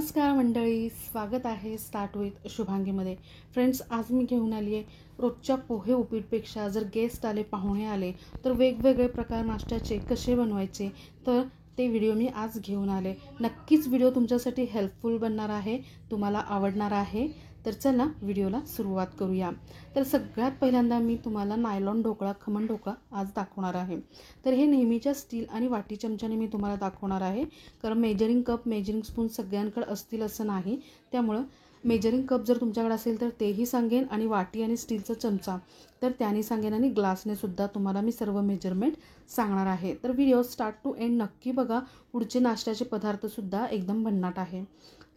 नमस्कार मंडळी, स्वागत आहे स्टार्ट विथ शुभांगीमध्ये. फ्रेंड्स, आज मी घेऊन आली आहे रोजच्या पोहे उपीटपेक्षा जर गेस्ट आले, पाहुणे आले तर वेगवेगळे प्रकार नाश्त्याचे कसे बनवायचे, तर ते व्हिडिओ मी आज घेऊन आले. नक्कीच व्हिडिओ तुमच्यासाठी हेल्पफुल बनणार आहे, तुम्हाला आवडणार आहे. तर चला व्हिडिओला सुरुवात करूया. तर सगळ्यात पहिल्यांदा मी तुम्हाला नायलॉन ढोकळा, खमण ढोकळा आज दाखवणार आहे. तर हे नेहमीच्या स्टील आणि वाटी चमच्याने मी तुम्हाला दाखवणार आहे, कारण मेजरिंग कप, मेजरिंग स्पून सगळ्यांकडे असतील असं नाही. त्यामुळं मेजरिंग कप जर तुमच्याकडे असेल तर तेही सांगेन, आणि वाटी आणि स्टीलचा चमचा तर त्याने सांगेन, आणि ग्लासने सुद्धा तुम्हाला मी सर्व मेजरमेंट सांगणार आहे. तर व्हिडिओ स्टार्ट टू एंड नक्की बघा. पुढचे नाश्त्याचे पदार्थसुद्धा एकदम भन्नाट आहे.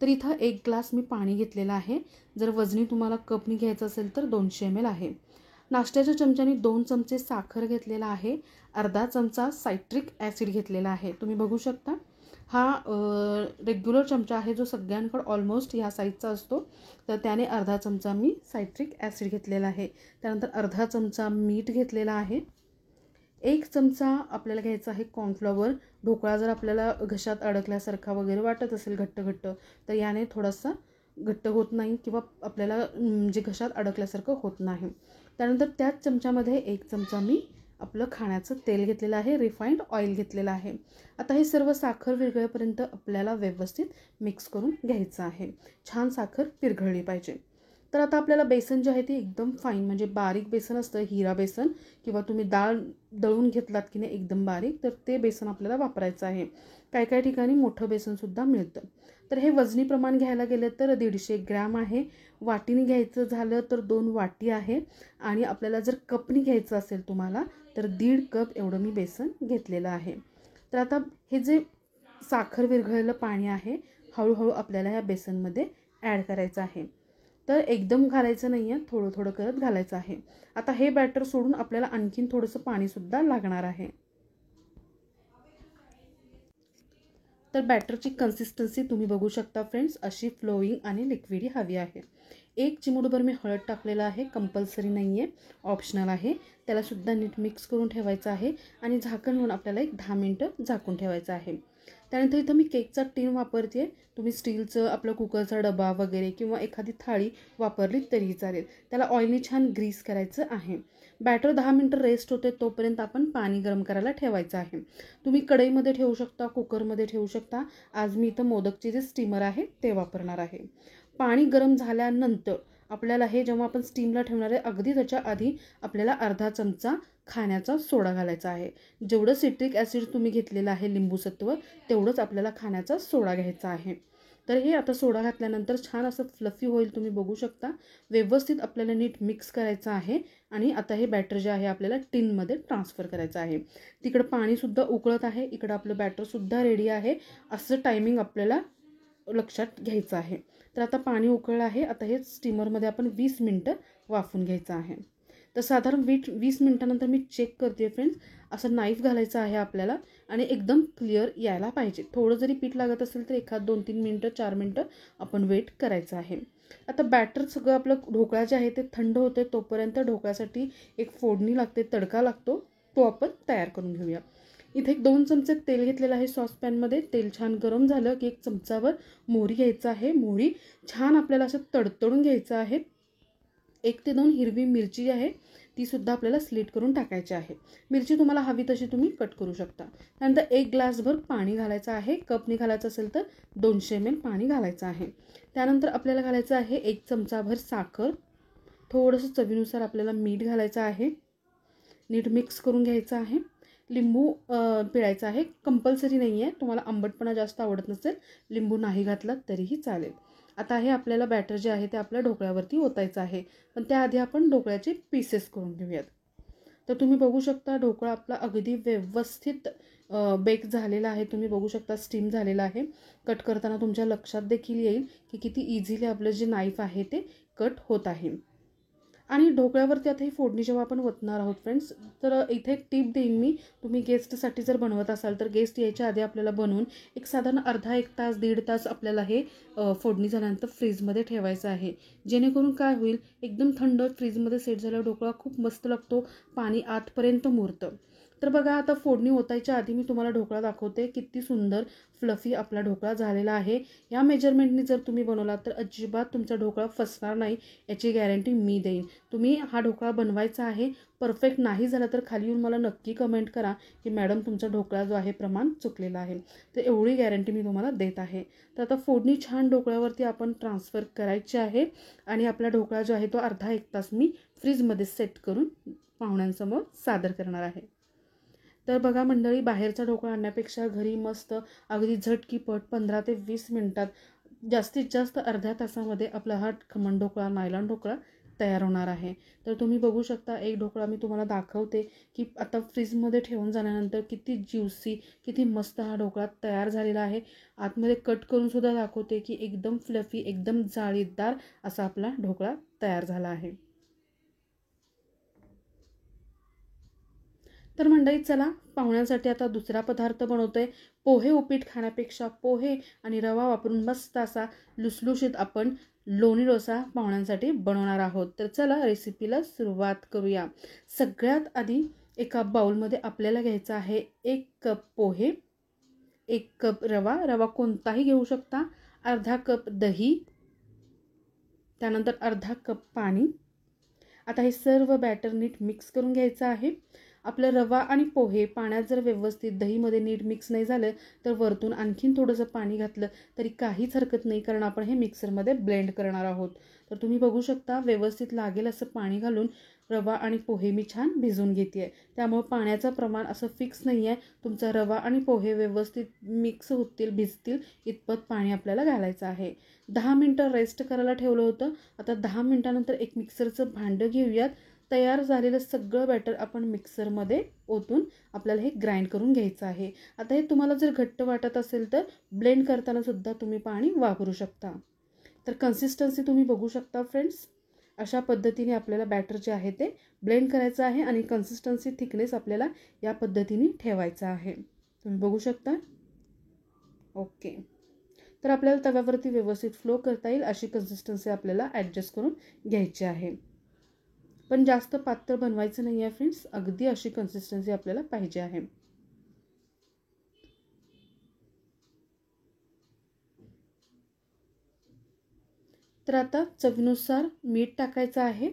तर इथं 1 ग्लास मी पाणी घेतलेलं आहे. जर वजनी तुम्हाला कपनी घ्यायचं असेल तर 200 ml आहे. नाश्त्याच्या चमच्याने 2 चमचे साखर घेतलेला आहे. अर्धा चमचा सायट्रिक ॲसिड घेतलेला आहे. तुम्ही बघू शकता. हा रेग्युलर चमचा आहे जो सगळ्यांकडे ऑलमोस्ट ह्या साईजचा असतो. तर त्याने अर्धा चमचा मी सायट्रिक ॲसिड घेतलेला आहे. त्यानंतर अर्धा चमचा मीठ घेतलेला आहे. 1 चमचा आपल्याला घ्यायचा आहे कॉर्नफ्लॉवर. ढोकळा जर आपल्याला घशात अडकल्यासारखा वगैरे वाटत असेल घट्ट घट्ट, तर याने थोडासा घट्ट होत नाही किंवा आपल्याला म्हणजे घशात अडकल्यासारखं होत नाही. त्यानंतर त्याच चमच्यामध्ये 1 चमचा मी आपलं खाण्याचं तेल घेतलेलं आहे, रिफाईंड ऑइल घेतलेलं आहे. आता हे सर्व साखर विरघळेपर्यंत आपल्याला व्यवस्थित मिक्स करून घ्यायचं आहे. छान साखर विरघळली पाहिजे. तर आता आपल्याला बेसन जे आहे ते एकदम फाईन, म्हणजे बारीक बेसन असतं, हिरा बेसन, किंवा तुम्ही डाळ दळून घेतलात की नाही एकदम बारीक, तर ते बेसन आपल्याला वापरायचं आहे. काही काही ठिकाणी मोठं बेसनसुद्धा मिळतं. तर हे वजनी प्रमाण घ्यायला गेलं तर 150 ग्रॅम आहे. वाटीने घ्यायचं झालं तर 2 वाटी आहे. आणि आपल्याला जर कपनी घ्यायचं असेल तुम्हाला तर 1.5 कप एवढं मी बेसन घेतलेलं आहे. तर आता हे जे साखर विरघळलेलं पाणी आहे, हळूहळू आपल्याला ह्या बेसनमध्ये ॲड करायचं आहे. तर एकदम घालायचं नाही आहे, थोडं थोडं करत घालायचं आहे. आता हे बॅटर सोडून आपल्याला आणखीन थोडंसं पाणीसुद्धा लागणार आहे. तर बॅटरची कन्सिस्टन्सी तुम्ही बघू शकता फ्रेंड्स, अशी फ्लोईंग आणि लिक्विडी हवी आहे. 1 चिमूटभर मी हळद टाकलेलं आहे, कंपल्सरी नाही आहे, ऑप्शनल आहे. त्यालासुद्धा नीट मिक्स करून ठेवायचं आहे आणि झाकण लावून आपल्याला 10 मिनटं झाकून ठेवायचं आहे. त्यानंतर इथं मी केकचा टीन वापरते. तुम्ही स्टीलचं आपलं कुकरचा डबा वगैरे किंवा एखादी थाळी वापरली तरीही चालेल. त्याला ऑइलनी छान ग्रीस करायचं आहे. बॅटर 10 मिनटं रेस्ट होते तोपर्यंत आपण पाणी गरम करायला ठेवायचं आहे. तुम्ही कढईमध्ये ठेवू शकता, कुकरमध्ये ठेवू शकता. आज मी इथं मोदकचे जे स्टीमर आहे ते वापरणार आहे. पाणी गरम झाल्यानंतर आपल्याला हे जेव्हा आपण स्टीमला ठेवणार आहे, अगदी त्याच्या आधी आपल्याला अर्धा चमचा खाण्याचा सोडा घालायचा आहे. जेवढं सिट्रिक ॲसिड तुम्ही घेतलेलं आहे, लिंबूसत्व, तेवढंच आपल्याला खाण्याचा सोडा घ्यायचा आहे. तर हे आता सोडा घातल्यानंतर छान असं फ्लफी होईल, तुम्ही बघू शकता. व्यवस्थित आपल्याला नीट मिक्स करायचं आहे. आणि आता हे बॅटर जे आहे आपल्याला टिनमध्ये ट्रान्सफर करायचं आहे. तिकडं पाणीसुद्धा उकळत आहे, इकडं आपलं बॅटरसुद्धा रेडी आहे. असं टायमिंग आपल्याला लक्षात घ्यायचं आहे. तर आता पाणी उकळलं आहे. आता हे स्टीमरमध्ये आपण 20 मिनटं वाफून घ्यायचं आहे. तर साधारण 20 मिनटानंतर मी चेक करते फ्रेंड्स. असं नाईफ घालायचं आहे आपल्याला आणि एकदम क्लिअर यायला पाहिजे. थोडं जरी पीठ लागत असेल तर एखाद 2-3 मिनटं, 4 मिनटं आपण वेट करायचं आहे. आता बॅटर सगळं आपलं ढोकळा जे आहे ते थंड होते तोपर्यंत ढोकळ्यासाठी एक फोडणी लागते, तडका लागतो, तो आपण तयार करून घेऊया. इथे 2 चमचे तेल घेतलेलं आहे सॉसपॅनमध्ये. तेल छान गरम झालं की 1 चमचावर मोहरी घ्यायचं आहे. मोहरी छान आपल्याला असं तडतडून घ्यायचं आहे. 1 ते 2 हिरवी मिरची आहे, ती सुद्धा आपल्याला स्लिट करून टाकायची आहे. मिरची तुम्हाला हवी तशी तुम्ही कट करू शकता. त्यानंतर 1 ग्लासभर पाणी घालायचं आहे. कपनी घालायचं असेल तर 200 ml पाणी घालायचं आहे. त्यानंतर आपल्याला घालायचं आहे 1 चमचाभर साखर. थोडंसं चवीनुसार आपल्याला मीठ घालायचं आहे. नीट मिक्स करून घ्यायचं आहे. लिंबू पिळायचा आहे, कंपल्सरी नाही आहे. तुम्हाला आंबटपणा जास्त आवडत नसेल, लिंबू नाही घातला तरीही चालेल. आता हे आपल्याला बॅटर जे आहे ते आपल्या ढोकळ्यावरती ओतायचं आहे, पण त्याआधी आपण ढोकळ्याचे पीसेस करून घेऊयात. तर तुम्ही बघू शकता ढोकळा आपला अगदी व्यवस्थित बेक झालेला आहे. तुम्ही बघू शकता स्टीम झालेला आहे. कट करताना तुमच्या लक्षात देखील येईल की किती इझिली आपलं जे नाईफ आहे ते कट होत आहे. आणि ढोकळ्यावरती आता ही फोडणी जेव्हा आपण ओतणार आहोत फ्रेंड्स, तर इथे एक टिप देईन मी. तुम्ही गेस्टसाठी जर बनवत असाल तर गेस्ट यायच्या आधी आपल्याला बनवून एक साधारण अर्धा 1 तास 1.5 तास आपल्याला हे फोडणी झाल्यानंतर फ्रीजमध्ये ठेवायचं आहे. जेणेकरून काय होईल, एकदम थंड फ्रीजमध्ये सेट झाल्यावर ढोकळा खूप मस्त लागतो, पाणी आतपर्यंत मुरतं. तर बघा आता फोडणी ओतायच्या आधी मी तुम्हाला ढोकळा दाखवते. किती सुंदर फ्लफी आपला ढोकळा झालेला आहे. या मेजरमेंटनी जर तुम्ही बनवला तर अजिबात तुमचा ढोकळा फसणार नाही, याची गॅरंटी मी देईन. तुम्ही हा ढोकळा बनवायचा आहे. परफेक्ट नाही झाला तर खाली येऊन मला नक्की कमेंट करा की मॅडम तुमचा ढोकळा जो आहे प्रमाण चुकलेला आहे. तर एवढी गॅरंटी मी तुम्हाला देत आहे. तर आता फोडणी छान ढोकळ्यावरती आपण ट्रान्सफर करायची आहे आणि आपला ढोकळा जो आहे तो अर्धा 1 तास मी फ्रीजमध्ये सेट करून पाहुण्यांसमोर सादर करणार आहे. तर बघा मंडळी, बाहेरचा ढोकळा आणण्यापेक्षा घरी मस्त अगदी झटकीपट 15 ते 20 मिनिटात जास्तीत जास्त अर्ध्या तासामध्ये आपला हा खमण ढोकळा, नायलॉन ढोकळा तयार होणार आहे. तर तुम्ही बघू शकता एक ढोकळा मी तुम्हाला दाखवते की आता फ्रीजमध्ये ठेवून झाल्यानंतर किती ज्युसी, किती मस्त हा ढोकळा तयार झालेला आहे. आतमध्ये कट करून सुद्धा दाखवते की एकदम फ्लफी, एकदम जाळीदार असा आपला ढोकळा तयार झाला आहे. तर मंडळी चला, पाहुण्यांसाठी आता दुसरा पदार्थ बनवतोय. पोहे उपीट खाण्यापेक्षा पोहे आणि रवा वापरून मस्त असा लुसलुशीत आपण लोणी डोसा पाहुण्यांसाठी बनवणार आहोत. तर चला रेसिपीला सुरुवात करूया. सगळ्यात आधी एका बाउलमध्ये आपल्याला घ्यायचा आहे 1 कप पोहे, 1 कप रवा, रवा कोणताही घेऊ शकता, अर्धा कप दही, त्यानंतर अर्धा कप पाणी. आता हे सर्व बॅटर नीट मिक्स करून घ्यायचं आहे. आपलं रवा आणि पोहे पाण्यात जर व्यवस्थित दहीमध्ये नीट मिक्स नाही झालं तर वरतून आणखीन थोडंसं पाणी घातलं तरी काहीच हरकत नाही, कारण आपण हे मिक्सरमध्ये ब्लेंड करणार आहोत. तर तुम्ही बघू शकता व्यवस्थित लागेल असं पाणी घालून रवा आणि पोहे मी छान भिजवून घेते आहे. त्यामुळे पाण्याचं प्रमाण असं फिक्स नाही आहे. तुमचा रवा आणि पोहे व्यवस्थित मिक्स होतील, भिजतील इतपत पाणी आपल्याला घालायचं आहे. 10 मिनटं रेस्ट करायला ठेवलं होतं. आता 10 मिनटानंतर एक मिक्सरचं भांडं घेऊयात. तयार झालेलं सगळं बॅटर आपण मिक्सरमध्ये ओतून आपल्याला हे ग्राइंड करून घ्यायचं आहे. आता हे तुम्हाला जर घट्ट वाटत असेल तर ब्लेंड करताना सुद्धा तुम्ही पाणी वापरू शकता. तर कन्सिस्टन्सी तुम्ही बघू शकता फ्रेंड्स. अशा पद्धतीने आपल्याला बॅटर जे आहे ते ब्लेंड करायचं आहे आणि कन्सिस्टन्सी थिकनेस आपल्याला या पद्धतीने ठेवायचा आहे. तुम्ही बघू शकता. ओके. तर आपल्याला तव्यावरती व्यवस्थित फ्लो करता येईल अशी कन्सिस्टन्सी आपल्याला ॲडजस्ट करून घ्यायची आहे. पण जास्त पातळ बनवायचं नाही आहे फ्रेंड्स, अगदी अशी कन्सिस्टन्सी आपल्याला पाहिजे आहे. तर आता चवीनुसार मीठ टाकायचं आहे.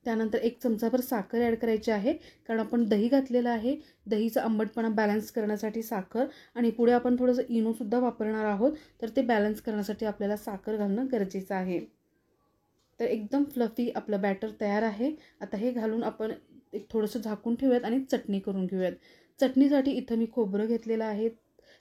त्यानंतर 1 चमचाभर साखर ॲड करायची आहे, कारण आपण दही घातलेलं आहे. दहीचा आंबटपणा बॅलन्स करण्यासाठी साखर, आणि पुढे आपण थोडंसं इनोसुद्धा वापरणार आहोत, तर ते बॅलन्स करण्यासाठी आपल्याला साखर घालणं गरजेचं आहे. तर एकदम फ्लफी आपलं बॅटर तयार आहे. आता हे घालून आपण एक थोडंसं झाकून ठेवूयात आणि चटणी करून घेऊयात. चटणीसाठी इथं मी खोबरं घेतलेलं आहे,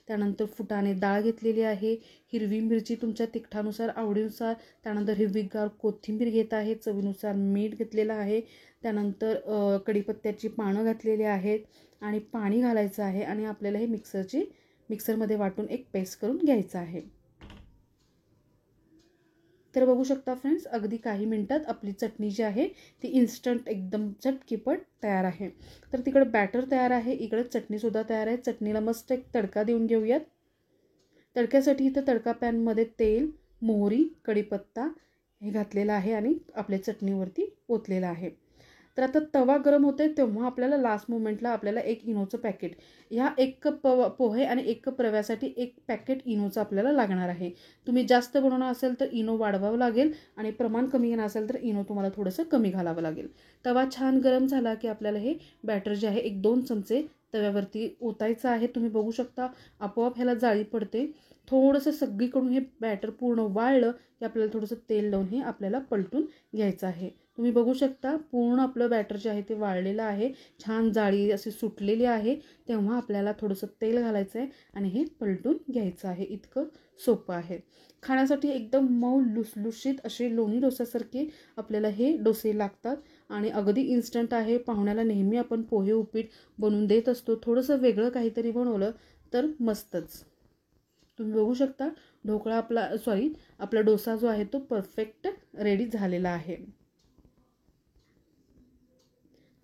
त्यानंतर फुटाणे डाळ घेतलेली आहे, हिरवी मिरची तुमच्या तिखटानुसार आवडीनुसार, त्यानंतर हिरवीगार कोथिंबीर घेत आहे, चवीनुसार मीठ घेतलेलं आहे, त्यानंतर कढीपत्त्याची पानं घातलेली आहेत आणि पाणी घालायचं आहे आणि आपल्याला हे मिक्सरमध्ये वाटून एक पेस्ट करून घ्यायचं आहे. तर बघू शकता फ्रेंड्स, अगदी काही मिनिटात आपली चटणी जी आहे ती इन्स्टंट एकदम झटकीपट तयार आहे. तर तिकडे बॅटर तयार आहे, इकडे चटणीसुद्धा तयार आहे. चटणीला मस्त एक तडका देऊन घेऊयात. तडक्यासाठी इथं तडका पॅनमध्ये तेल, मोहरी, कढीपत्ता हे घातलेलं आहे आणि आपल्या चटणीवरती ओतलेलं आहे. तर आता तवा गरम होते तेव्हा आपल्याला लास्ट मोमेंटला आपल्याला 1 इनोचं पॅकेट, ह्या 1 कप पोहे आणि 1 कप रव्यासाठी 1 पॅकेट इनोचं आपल्याला लागणार आहे. तुम्ही जास्त बनवणार असेल तर इनो वाढवावं लागेल आणि प्रमाण कमी घेणार असेल तर इनो तुम्हाला थोडंसं कमी घालावं लागेल. तवा छान गरम झाला की आपल्याला हे बॅटर जे आहे 1-2 चमचे तव्यावरती ओतायचं आहे. तुम्ही बघू शकता आपोआप ह्याला जाळी पडते. थोडंसं सगळीकडून हे बॅटर पूर्ण वाळलं की आपल्याला थोडंसं तेल लावून हे आपल्याला पलटून घ्यायचं आहे. तुम्ही बघू शकता पूर्ण आपलं बॅटर जे आहे ते वाळलेलं आहे, छान जाळी अशी सुटलेली आहे. तेव्हा आपल्याला थोडंसं तेल घालायचं आहे आणि हे पलटून घ्यायचं आहे. इतकं सोपं आहे. खाण्यासाठी एकदम मऊ लुसलुशीत असे लोणी डोसासारखे आपल्याला हे डोसे लागतात आणि अगदी इन्स्टंट आहे. पाहुण्याला नेहमी आपण पोहे उपीट बनवून देत असतो, थोडंसं वेगळं काहीतरी बनवलं तर मस्तच. तुम्ही बघू शकता ढोकळा आपला डोसा जो आहे तो परफेक्ट रेडी झालेला आहे.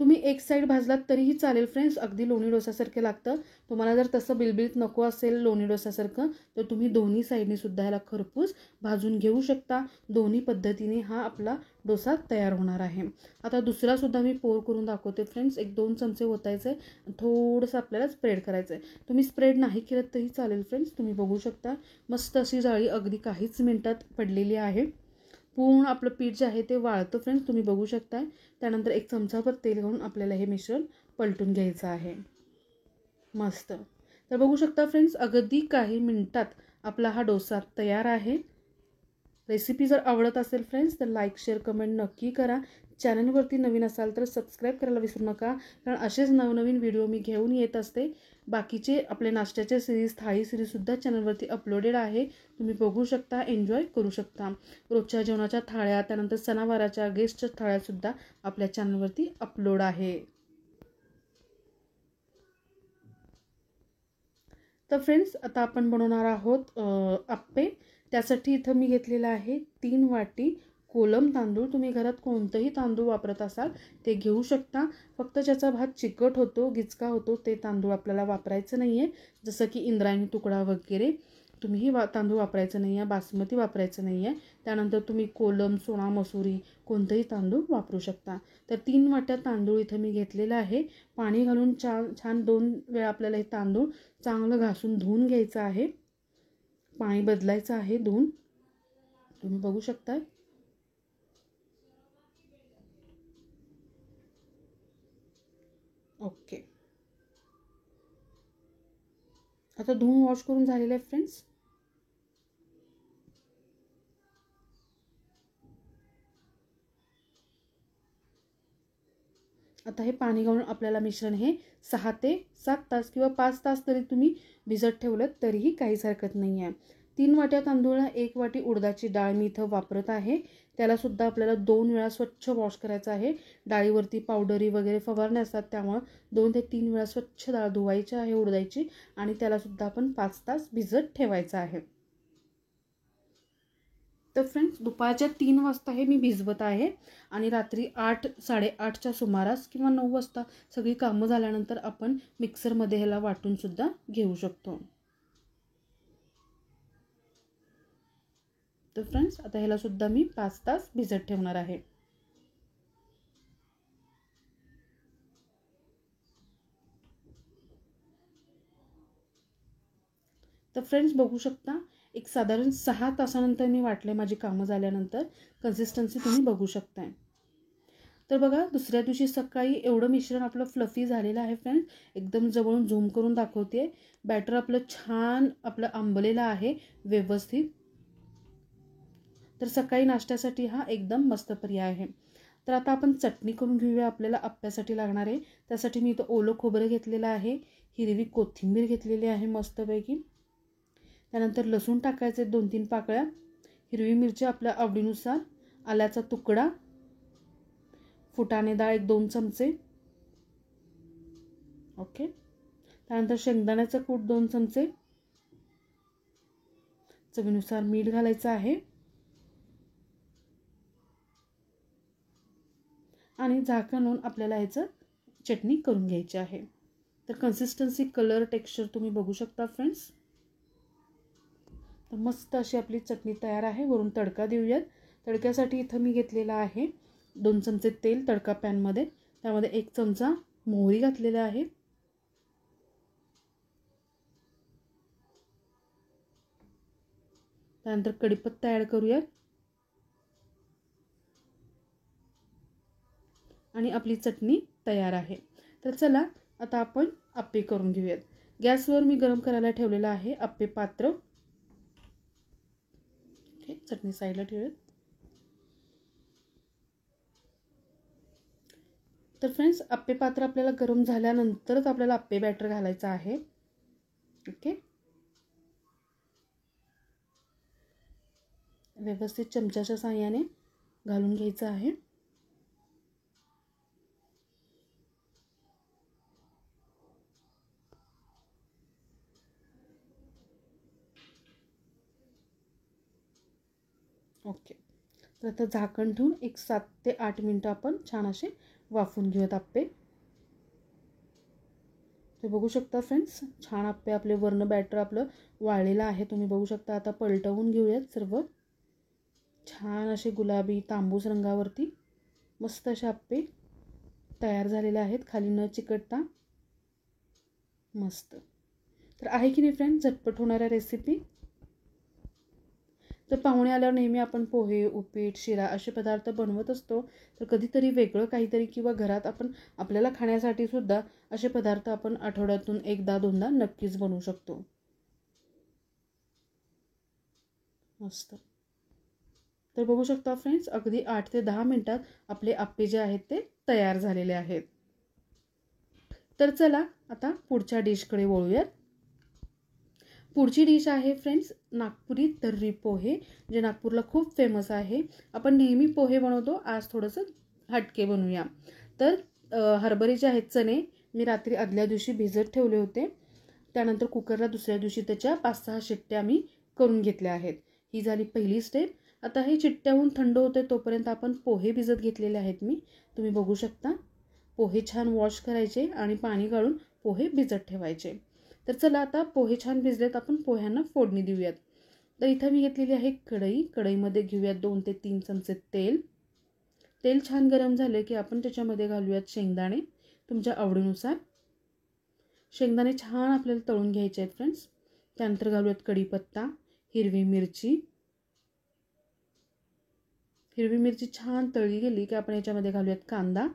तुम्ही एक साईड भाजलात तरीही चालेल फ्रेंड्स, अगदी लोणी डोसासारखे लागतं. तुम्हाला जर तसं बिलबिलीत नको असेल लोणी डोसासारखं, तर तुम्ही दोन्ही साईडनी सुद्धा ह्याला खरपूस भाजून घेऊ शकता. दोन्ही पद्धतीने हा आपला डोसा तयार होणार आहे. आता दुसरासुद्धा मी पोर करून दाखवते फ्रेंड्स. 1-2 चमचे ओतायचे, थोडंसं आपल्याला स्प्रेड करायचं आहे. तुम्ही स्प्रेड नाही केलं तरी चालेल फ्रेंड्स. तुम्ही बघू शकता मस्त अशी जाळी अगदी काहीच मिनटात पडलेली आहे. पूर्ण आपलं पीठ जे आहे ते वाळतं फ्रेंड्स, तुम्ही बघू शकता. त्यानंतर 1 चमचाभर तेल घालून आपल्याला हे मिश्रण पलटून घ्यायचं आहे. मस्त. तर बघू शकता फ्रेंड्स, अगदी काही मिनिटात आपला हा डोसा तयार आहे. रेसिपी जर आवडत असेल फ्रेंड्स तर लाईक, शेअर, कमेंट नक्की करा. चॅनलवरती नवीन असाल तर सबस्क्राईब करायला विसरू नका, कारण असेच नवनवीन व्हिडिओ मी घेऊन येत असते. बाकीचे आपले नाश्त्याचे सिरीज, थाळी सिरीजसुद्धा चॅनलवरती अपलोडेड आहे. तुम्ही बघू शकता, एन्जॉय करू शकता. रोजच्या जेवणाच्या थाळ्या, त्यानंतर सणावाराच्या गेस्टच्या थाळ्यासुद्धा आपल्या चॅनलवरती अपलोड आहे. तर फ्रेंड्स, आता आपण बनवणार आहोत आप्पे. त्यासाठी इथं मी घेतलेलं आहे 3 वाटी कोलम तांदूळ. तुम्ही घरात कोणतंही तांदूळ वापरत असाल ते घेऊ शकता. फक्त ज्याचा भात चिकट होतो, गिचका होतो, ते तांदूळ आपल्याला वापरायचं नाही आहे. जसं की इंद्रायणी तुकडा वगैरे तुम्ही तांदूळ वापरायचं नाही आहे. बासमती वापरायचं नाही आहे. त्यानंतर तुम्ही कोलम, सोना मसुरी कोणतंही तांदूळ वापरू शकता. तर 3 वाट्या तांदूळ इथं मी घेतलेलं आहे. पाणी घालून छान 2 वेळा आपल्याला हे तांदूळ चांगलं घासून धुवून घ्यायचं आहे. पाणी बदलायचं आहे धुवून. तुम्ही बघू शकता. ओके. आता धुवून वॉश करून झालेलं आहे फ्रेंड्स. आता हे पाणी घालून आपल्याला मिश्रण हे 6 ते 7 तास किंवा 5 तास तरी तुम्ही भिजत ठेवलं तरीही काहीच हरकत नाही आहे. 3 वाट्या तांदूळला 1 वाटी उडदाची डाळ मी इथं वापरत आहे. त्यालासुद्धा आपल्याला 2 वेळा स्वच्छ वॉश करायचं आहे. डाळीवरती पावडरी वगैरे फवारणे असतात, त्यामुळं 2 ते 3 वेळा स्वच्छ डाळ धुवायची आहे उडदाची, आणि त्यालासुद्धा आपण 5 तास भिजत ठेवायचं आहे. तर फ्रेंड्स, दुपारच्या 3 वाजता हे मी भिजवत आहे, आणि रात्री 8, 8:30च्या सुमारास किंवा 9 वाजता सगळी कामं झाल्यानंतर आपण मिक्सरमध्ये ह्याला वाटूनसुद्धा घेऊ शकतो. तर फ्रेंड्स, आता ह्यालासुद्धा मी 5 तास भिजत ठेवणार आहे. तर फ्रेंड्स, बघू शकता, एक साधारण 6 तासानंतर मी वाटले माझी कामं झाल्यानंतर. कन्सिस्टन्सी तुम्ही बघू शकताय. तर बघा, दुसऱ्या दिवशी सकाळी एवढं मिश्रण आपलं फ्लफी झालेलं आहे फ्रेंड्स. एकदम जवळून झूम करून दाखवते. बॅटर आपलं छान आंबलेलं आहे व्यवस्थित. तर सकाळी नाश्त्यासाठी हा एकदम मस्त पर्याय आहे. तर आता आपण चटणी करून घेऊया. आपल्याला आप्प्यासाठी लागणार आहे. त्यासाठी मी इथं ओलं खोबरं घेतलेलं आहे, हिरवी कोथिंबीर घेतलेली आहे मस्तपैकी. त्यानंतर लसूण टाकायचे 2-3 पाकळ्या, हिरवी मिरची आपल्या आवडीनुसार, आल्याचा तुकडा, फुटाणे डाळ 1-2 चमचे. ओके. त्यानंतर शेंगदाण्याचा कूट 2 चमचे. चवीनुसार मीठ घालायचं आहे, आणि झाकण लावून आपल्याला ह्याचं चटणी करून घ्यायची आहे. तर कन्सिस्टन्सी, कलर, टेक्स्चर तुम्ही बघू शकता फ्रेंड्स. तर मस्त अशी आपली चटणी तयार आहे. वरून तडका देऊयात. तडक्यासाठी इथं मी घेतलेला आहे 2 चमचे तेल तडका पॅनमध्ये. त्यामध्ये 1 चमचा मोहरी घातलेला आहे. त्यानंतर कढीपत्ता ॲड करूयात, आणि आपली चटणी तयार आहे. तर चला, आता आपण आप्पे करून घेऊयात. गॅसवर मी गरम करायला ठेवलेलं आहे आप्पे पात्र. ओके, चटणी साईडला ठेवूयात. तर फ्रेंड्स, आप्पे पात्र आपल्याला गरम झाल्यानंतरच आपल्याला आप्पे बॅटर घालायचं आहे. ओके. व्यवस्थित चमच्याच्या साहाय्याने घालून घ्यायचं आहे. ओके. तर आता झाकण ठेवून एक 7 ते 8 मिनटं आपण छान असे वाफवून घेऊयात आप्पे. ते बघू शकता फ्रेंड्स, छान आप्पे आपले वर्ण बॅटर आपलं वाळलेलं आहे. तुम्ही बघू शकता. आता पलटवून घेऊयात सर्व. छान असे गुलाबी तांबूस रंगावरती मस्त असे आप्पे तयार झालेले आहेत, खाली न चिकटता. मस्त. तर आहे की नाही फ्रेंड्स झटपट होणाऱ्या रेसिपी. तर पाहुणे आल्यावर नेहमी आपण पोहे, उपीट, शिरा असे पदार्थ बनवत असतो. तर कधीतरी वेगळं काहीतरी किंवा घरात आपण आपल्याला खाण्यासाठी सुद्धा असे पदार्थ आपण आठवड्यातून एकदा दोनदा नक्कीच बनवू शकतो. मस्त. तर बघू शकता फ्रेंड्स, अगदी 8 ते 10 मिनिटात आपले आप्पे जे आहेत ते तयार झालेले आहेत. तर चला आता पुढच्या डिशकडे वळूयात. पुढची डिश आहे फ्रेंड्स नागपुरी तर्री पोहे, जे नागपूरला खूप फेमस आहे. आपण नेहमी पोहे बनवतो, आज थोडंसं हटके बनवूया. तर हरभरे जे आहेत चणे मी रात्री आदल्या दिवशी भिजत ठेवले होते. त्यानंतर कुकरला दुसऱ्या दिवशी त्याच्या 5-6 शिट्ट्या मी करून घेतल्या आहेत. ही झाली पहिली स्टेप. आता हे चिट्ट्याहून थंड होते तोपर्यंत आपण पोहे भिजत घेतलेले आहेत मी. तुम्ही बघू शकता. पोहे छान वॉश करायचे आणि पाणी गाळून पोहे भिजत ठेवायचे. तर चला आता पोहे छान भिजलेत, आपण पोह्यांना फोडणी देऊयात. तर इथं मी घेतलेली आहे कढई. कढईमध्ये घेऊयात 2 ते 3 चमचे तेल. तेल छान गरम झाले की आपण त्याच्यामध्ये घालूयात शेंगदाणे तुमच्या आवडीनुसार. शेंगदाणे छान आपल्याला तळून घ्यायचे आहेत फ्रेंड्स. त्यानंतर घालूयात कढीपत्ता, हिरवी मिरची. हिरवी मिरची छान तळली गेली की आपण याच्यामध्ये घालूयात कांदा.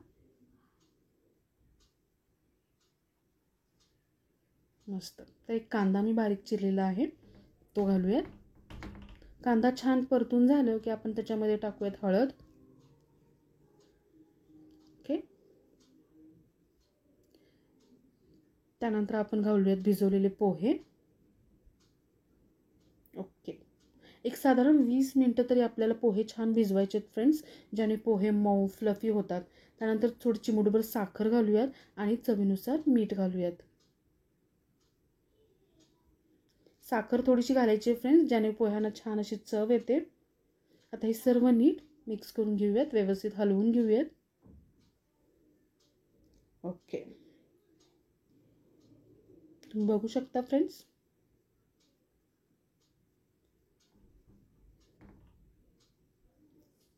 मस्त. तर एक कांदा मी बारीक चिरलेला आहे तो घालूयात. कांदा छान परतून झालं की आपण त्याच्यामध्ये टाकूयात हळद. ओके. त्यानंतर आपण घालूयात भिजवलेले पोहे. ओके. एक साधारण 20 मिनिटं तरी आपल्याला पोहे छान भिजवायचे आहेत फ्रेंड्स, ज्याने पोहे मऊ फ्लफी होतात. त्यानंतर थोडी चिमूटभर साखर घालूयात आणि चवीनुसार मीठ घालूयात. साखर थोडीशी घालायची फ्रेंड्स, ज्याने पोह्यांना छान अशी चव येते. आता हे सर्व नीट मिक्स करून घेऊयात, व्यवस्थित हलवून घेऊयात. ओके. तुम्ही बघू शकता फ्रेंड्स.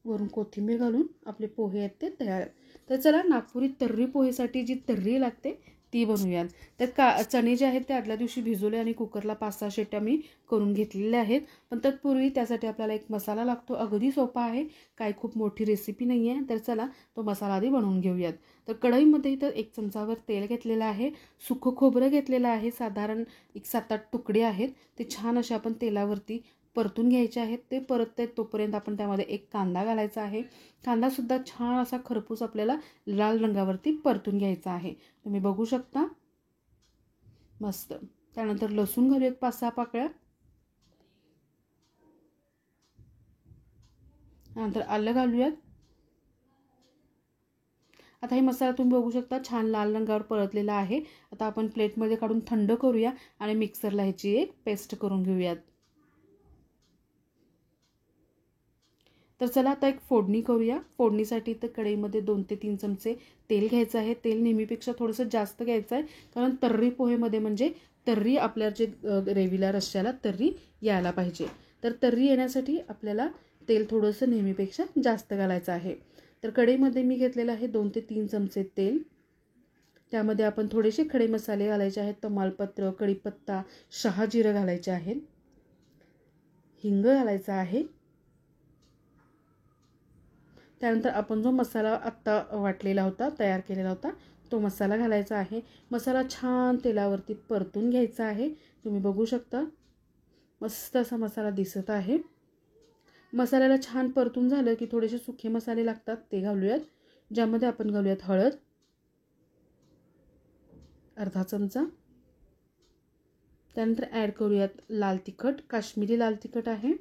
वरून कोथिंबीर घालून आपले पोहे आहेत ते तयार. तर चला नागपुरी तर्री पोहेसाठी जी तर्री लागते ती बनवूयात. तर चणे जे आहेत ते आदल्या दिवशी भिजवले आणि कुकरला 5-6 शिट्ट्या मी करून घेतलेल्या आहेत. पण तत्पूर्वी त्यासाठी आपल्याला एक मसाला लागतो. अगदी सोपा आहे, काही खूप मोठी रेसिपी नाही आहे. तर चला तो मसाला आधी बनवून घेऊयात. तर कढईमध्ये इथं 1 चमचावर तेल घेतलेलं आहे. सुकं खोबरं घेतलेलं आहे, साधारण एक 7-8 तुकडे आहेत. ते छान असे आपण तेलावरती परतून घ्यायचे आहेत. ते परतते तोपर्यंत आपण त्यामध्ये एक कांदा घालायचा आहे. कांदासुद्धा छान असा खरपूस आपल्याला लाल रंगावरती परतून घ्यायचा आहे. तुम्ही बघू शकता. मस्त. त्यानंतर लसूण घालूयात 5-6 पाकळ्या. नंतर आलं घालूयात. आता हे मसाला तुम्ही बघू शकता छान लाल रंगावर परतलेला आहे. आता आपण प्लेटमध्ये काढून थंड करूया आणि मिक्सरला ह्याची एक पेस्ट करून घेऊयात. तर चला आता एक फोडणी करूया. फोडणीसाठी तर कढईमध्ये 2 ते 3 चमचे तेल घ्यायचं आहे. तेल नेहमीपेक्षा थोडंसं जास्त घ्यायचं आहे, कारण तर्री पोहेमध्ये म्हणजे तर्री आपल्या जे ग्रेव्हीला रश्श्याला तर्री यायला पाहिजे. तर तर्री येण्यासाठी आपल्याला तेल थोडंसं नेहमीपेक्षा जास्त घालायचं आहे. तर कढईमध्ये मी घेतलेलं आहे 2 ते 3 चमचे तेल. त्यामध्ये आपण थोडेसे खडे मसाले घालायचे आहेत. तमालपत्र, कढीपत्ता, शहाजिरं घालायचे आहेत. हिंग घालायचा आहे. त्यानंतर आपण जो मसाला आत्ता वाटलेला होता, तयार केलेला होता, तो मसाला घालायचा आहे. मसाला छान तेलावरती परतून घ्यायचा आहे. तुम्ही बघू शकता मस्त असा मसाला दिसत आहे. मसाल्याला छान परतून झालं की थोडेसे सुखे मसाले लागतात ते घालूयात, ज्यामध्ये आपण घालूयात हळद अर्धा चमचा. त्यानंतर ॲड करूयात लाल तिखट, काश्मीरी लाल तिखट आहे.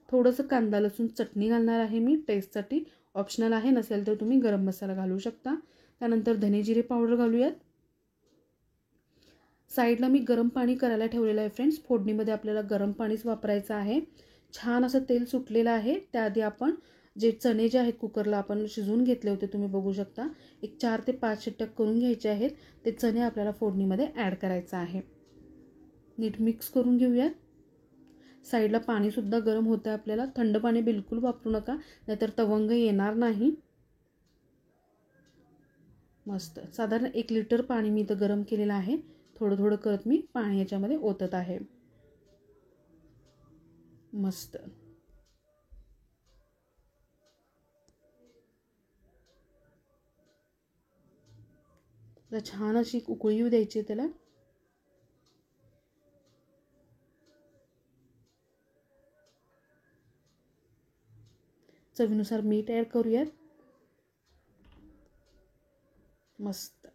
थोडंसं कांदा लसूण चटणी घालणार आहे मी टेस्टसाठी, ऑप्शनल आहे, नसेल तर तुम्ही गरम मसाला घालू शकता. त्यानंतर धने जिरे पावडर घालूयात. साईडला मी गरम पाणी करायला ठेवलेलं आहे फ्रेंड्स. फोडणीमध्ये आपल्याला गरम पाणीच वापरायचं आहे. छान असं तेल सुटलेलं आहे. त्याआधी आपण जे चणे जे आहेत कुकरला आपण शिजवून घेतले होते तुम्ही बघू शकता, एक 4 ते 5 शिट्ट्या करून घ्यायचे आहेत. ते चणे आपल्याला फोडणीमध्ये ॲड करायचं आहे. नीट मिक्स करून घेऊयात. साईडला पाणीसुद्धा गरम होतं आहे आपल्याला. थंड पाणी बिलकुल वापरू नका, नाहीतर तवंग येणार नाही. मस्त साधारण 1 लिटर पाणी मी इथं गरम केलेलं आहे. थोडं थोडं करत मी पाणी याच्यामध्ये ओतत आहे. मस्त तर छान अशी उकळी येऊ द्यायची त्याला. चवीनुसार मीठ ॲड करूयात. मस्त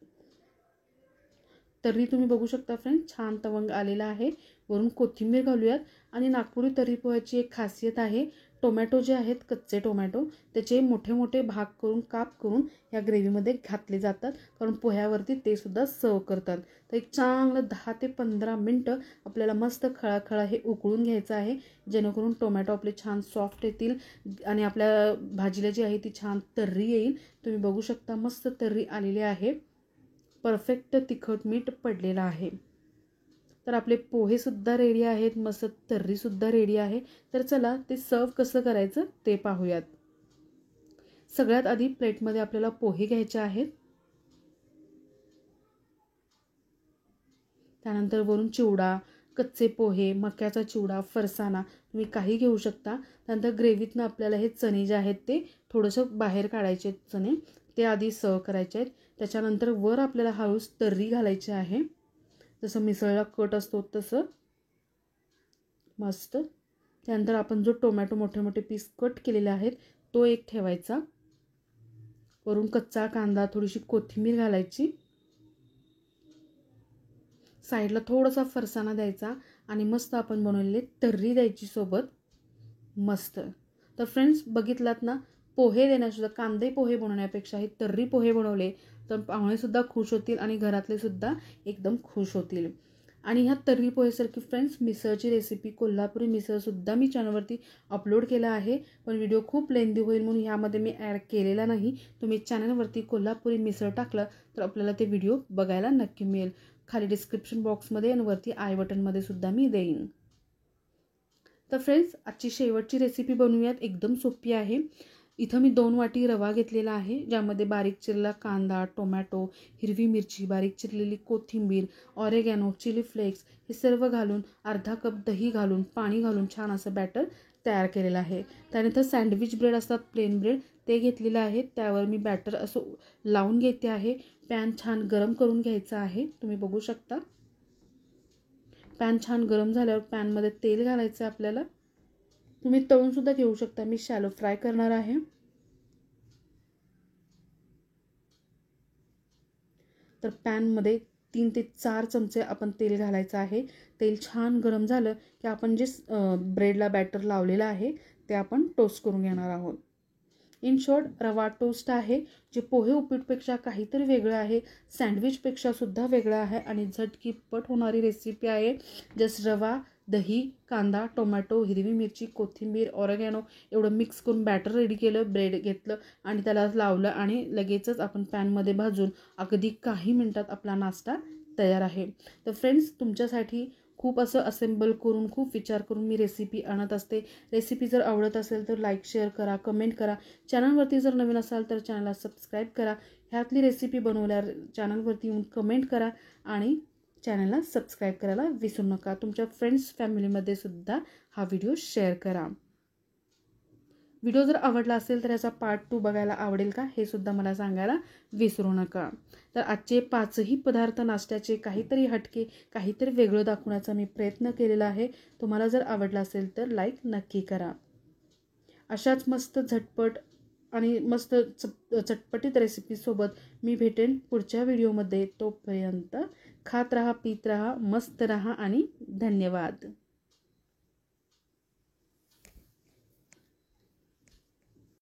तर्री तुम्ही बघू शकता फ्रेंड्स, छान तवंग आलेला आहे. वरून कोथिंबीर घालूयात. आणि नागपुरी तर्री पोह्याची एक खासियत आहे, टोमॅटो जे आहेत कच्चे टोमॅटो त्याचे मोठे मोठे भाग करून काप करून या ग्रेव्हीमध्ये घातले जातात, कारण पोह्यावरती ते सुद्धा सर्व करतात. तर एक चांगलं 10 ते 15 मिनटं आपल्याला मस्त खळाखळा हे उकळून घ्यायचं आहे, जेणेकरून टोमॅटो आपले छान सॉफ्ट येतील आणि आपल्या भाजीला जी आहे ती छान तर्री येईल. तुम्ही बघू शकता मस्त तर्री आलेली आहे. परफेक्ट तिखट मीठ पडलेलं आहे. तर आपले पोहेसुद्धा रेडी आहेत, मस्त तर्रीसुद्धा रेडी आहे. तर चला ते सर्व कसं करायचं ते पाहूयात. सगळ्यात आधी प्लेटमध्ये आपल्याला पोहे घ्यायचे आहेत. त्यानंतर वरून चिवडा, कच्चे पोहे, मक्याचा चिवडा, फरसाणा तुम्ही काही घेऊ शकता. त्यानंतर ग्रेव्हीतनं आपल्याला हे चणे जे आहेत ते थोडंसं बाहेर काढायचे आहेत. चणे ते आधी सर्व करायचे आहेत. त्याच्यानंतर वर आपल्याला हळूच तर्री घालायची आहे, जसं मिसळला कट असतो तसं. मस्त त्यानंतर आपण जो टोमॅटो मोठे मोठे पीस कट केलेले आहेत तो एक ठेवायचा. वरून कच्चा कांदा, थोडीशी कोथिंबीर घालायची. साईडला थोडासा फरसाणा द्यायचा आणि मस्त आपण बनवलेले तर्री द्यायची सोबत. मस्त. तर फ्रेंड्स बघितलात ना, पोहे देण्यासुद्धा, कांदे पोहे बनवण्यापेक्षा हे तर्री पोहे बनवले तर पाहुणेसुद्धा खुश होतील आणि घरातले सुद्धा एकदम खुश होतील. आणि ह्या तर्री पोहेसारखी फ्रेंड्स मिसळची रेसिपी, कोल्हापुरी मिसळसुद्धा मी चॅनलवरती अपलोड केला आहे, पण व्हिडिओ खूप लेंदी होईल म्हणून ह्यामध्ये मी ॲड केलेला नाही. तुम्ही चॅनलवरती कोल्हापुरी मिसळ टाकलं तर आपल्याला ते व्हिडिओ बघायला नक्की मिळेल. खाली डिस्क्रिप्शन बॉक्समध्ये आणि वरती आय बटनमध्ये सुद्धा मी देईन. तर फ्रेंड्स आजची शेवटची रेसिपी बनवूयात. एकदम सोपी आहे. इथं मी 2 वाटी रवा घेतलेला आहे, ज्यामध्ये बारीक चिरलेला कांदा, टोमॅटो, हिरवी मिरची, बारीक चिरलेली कोथिंबीर, ऑरेगॅनो, चिली फ्लेक्स हे सर्व घालून अर्धा कप दही घालून पाणी घालून छान असं बॅटर तयार केलेलं आहे. त्यानंतर सँडविच ब्रेड असतात, प्लेन ब्रेड ते घेतलेलं आहे. त्यावर मी बॅटर असं लावून घेते आहे. पॅन छान गरम करून घ्यायचा आहे. तुम्ही बघू शकता पॅन छान गरम झाल्यावर पॅनमध्ये तेल घालायचं आपल्याला. तुम्ही तळूनसुद्धा घेऊ शकता, मी शॅलो फ्राय करणार आहे. तर पॅनमध्ये 3 ते 4 चमचे आपण तेल घालायचं आहे. तेल छान गरम झालं की आपण जे ब्रेडला बॅटर लावलेलं आहे ते आपण टोस्ट करून घेणार आहोत. इन शॉर्ट रवा टोस्ट आहे, जे पोहे उपीटपेक्षा काहीतरी वेगळं आहे, सँडविचपेक्षा सुद्धा वेगळं आहे आणि झटकीपट होणारी रेसिपी आहे. जस्ट रवा, दही, कांदा, टोमॅटो, हिरवी मिरची, कोथिंबीर, ऑरेगॅनो एवढं मिक्स करून बॅटर रेडी केलं, ब्रेड घेतलं आणि त्याला लावलं आणि लगेचच आपण पॅनमध्ये भाजून अगदी काही मिनटात आपला नाश्ता तयार आहे. तर फ्रेंड्स तुमच्यासाठी खूप असं असेंबल करून, खूप विचार करून मी रेसिपी आणत असते. रेसिपी जर आवडत असेल तर लाईक, शेअर करा, कमेंट करा. चॅनलवरती जर नवीन असाल तर चॅनलला सबस्क्राईब करा. ह्यातली रेसिपी बनवल्यावर चॅनलवरती येऊन कमेंट करा आणि चॅनलला सबस्क्राईब करायला विसरू नका. तुमच्या फ्रेंड्स फॅमिलीमध्ये सुद्धा हा व्हिडिओ शेअर करा. व्हिडिओ जर आवडला असेल तर याचा पार्ट 2 बघायला आवडेल का हे सुद्धा मला सांगायला विसरू नका. तर आजचे 5ही पदार्थ नाश्त्याचे काहीतरी हटके, काहीतरी वेगळं दाखवण्याचा मी प्रयत्न केलेला आहे. तुम्हाला जर आवडला असेल तर लाईक नक्की करा. अशाच मस्त झटपट आणि मस्त चटपटीत रेसिपीसोबत मी भेटेन पुढच्या व्हिडिओमध्ये. तोपर्यंत खात राहा, पीत राहा, मस्त राहा आणि धन्यवाद.